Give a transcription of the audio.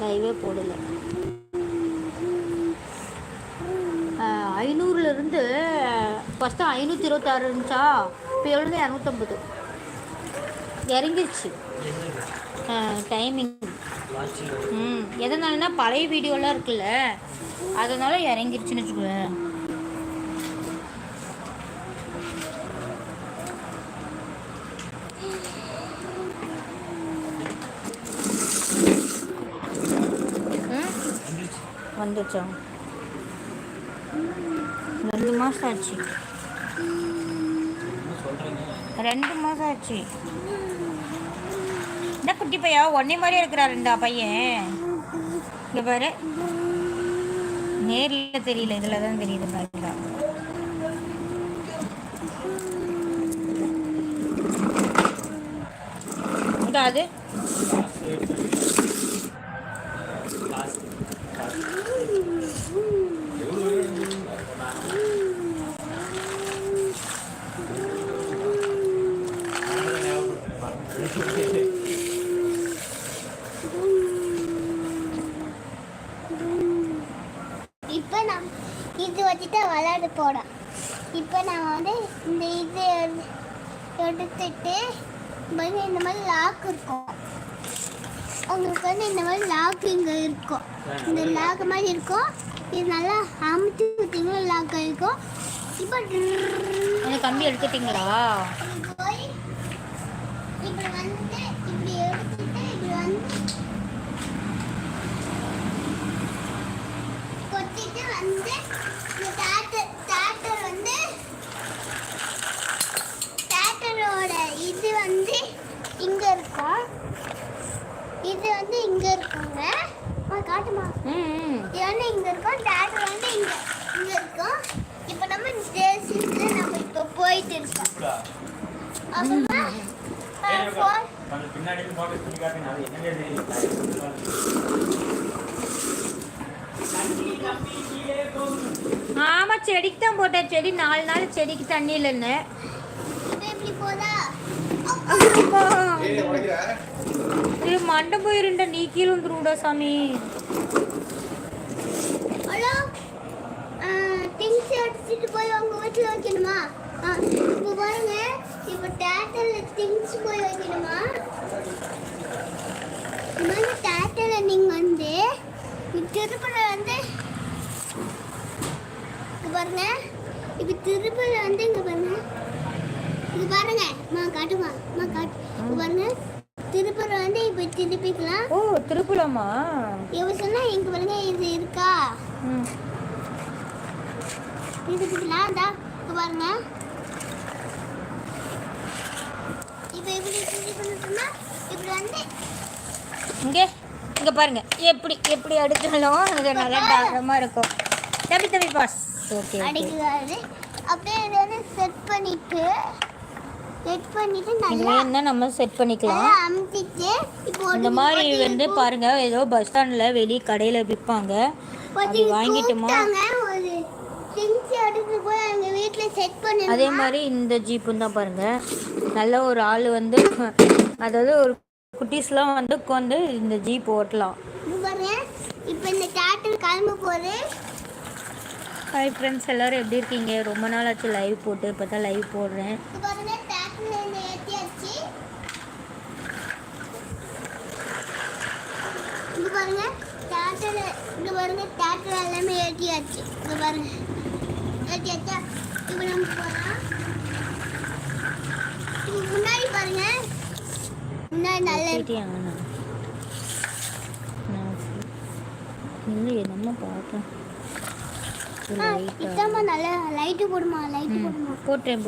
லைவே போடலை. 500லேருந்து ஃபஸ்ட்டு 526 இருந்துச்சா, இப்போ எவ்வளோ 250 இறங்கிருச்சு டைமிங். எதனாலனா பழைய வீடியோலாம் இருக்குல்ல, அதனால இறங்கிருச்சுன்னு வச்சுக்குவேன். வந்துச்சா 2 மாதம் ஆச்சு. 2 மாதம் ஆச்சு. என்ன குட்டி பையா ஒன்னே மாதிரியே இருக்கிறாருண்டா பையன். இங்கே பாரு, நேரில் தெரியல, இதில் தான் தெரியுது பாருடா. அது இப்போ நான் இது வச்சுட்டு விளையாட போகிறேன். இப்போ நான் வந்து இந்த இது எடுத்துட்டு இந்த மாதிரி லாக் இருக்கும். உங்களுக்கு வந்து இந்த மாதிரி லாக் இங்கே இருக்கும். இந்த லாக் மாதிரி இருக்கும். இது நல்லா அமுத்தி விட்டீங்களா லாக் இருக்கும். இப்போ கம்பி எடுத்துட்டீங்களா? போய் இப்படி வந்து இப்படி எடுத்துட்டு இப்படி வந்து கொத்திட்டு வந்து இந்த வந்து தேட்டரோட இது வந்து இங்கே இருக்கும். இது வந்து இங்கே இருக்குங்க. காட்டுமா? இது வந்து இங்கே இருக்கும். தேட்டர் வந்து இங்கே இங்கே இருக்கும். இப்போ நம்ம ஸ்டேஷனில் நம்ம இப்போ போயிட்டு இருக்கோம். அப்புறமா ஆமா, செடிக்கு தான் போட்டேன். செடி 4 நாள் செடிக்கு தண்ணி இல்லைன்னு. இது மண்டை போயிருண்ட, நீ கீழே வந்துருடா சாமி. திங்ஸ் எடுத்துட்டு போய் உங்க வீட்டுல வைக்கணுமா? இப்போ பாருங்க, இப்போ தேட்டர்ல திங்ஸ் போய் வைக்கணுமா? இந்த தேட்டர்ல நீங்க வந்து திருப்பூர்ல வந்து பாருங்க. இப்போ திருப்பூர்ல வந்து இங்க பாருங்க, இங்க பாருங்க. காட்டுமா? காட்டு பாருங்க. திருப்பூர் வந்து இப்போ திருப்பிக்கலாம். ஓ, திருப்பூரமா? இவ சொன்னா இங்க பாருங்க, இது இருக்கா? திருப்பிக்கலாம். இங்க பாருங்க. இப்போ இப்படி திருப்பினா இப்படி வந்து இங்க பாருங்க, எப்படி அடிச்சாலும் அது நல்லா டாகமா இருக்கும். தம்பி பாஸ். ஓகே, அடிக்குது. அப்படியே இதை வந்து செட் பண்ணிட்டு நல்லா என்ன நம்ம செட் பண்ணிக்கலாம். அமுத்திட்டு இப்போ இந்த மாதிரி வந்து பாருங்க, ஏதோ பஸ் ஸ்டாண்ட்ல வெளிய கடையில விற்பாங்க. அது வாங்கிட்டுமா? ஒரு திங்ஸ் எடுத்து போய் அங்க வீட்ல செட் பண்ணி. அதே மாதிரி இந்த ஜீப்பும் தான் பாருங்க. நல்ல ஒரு ஆள் வந்து, அதாவது ஒரு குட்டீஸ்லாம் வந்து உட்காந்து இந்த ஜீப் ஓட்டலாம். பாருங்க, இப்போ இந்த தேட்டர் கிளம்ப போகுது. ஹாய் ஃப்ரெண்ட்ஸ், எல்லோரும் எப்படி இருக்கீங்க? ரொம்ப நாள் ஆச்சு லைவ் போட்டு. இப்போ தான் லைவ் போடுறேன். பாருங்க, தேட்டர்ல ஏத்தியாச்சு. இங்க பாருங்க, தேட்டர் எல்லாமே ஏத்தியாச்சு. இங்க பாருங்க, ஏத்தியாச்சா? இப்போ நம்ம போலாம். முன்னாடி பாருங்க, முன்னாடி நல்லா நம்ம பார்த்தோம். நல்லா லைட்டு போடுமா? போட்டேன்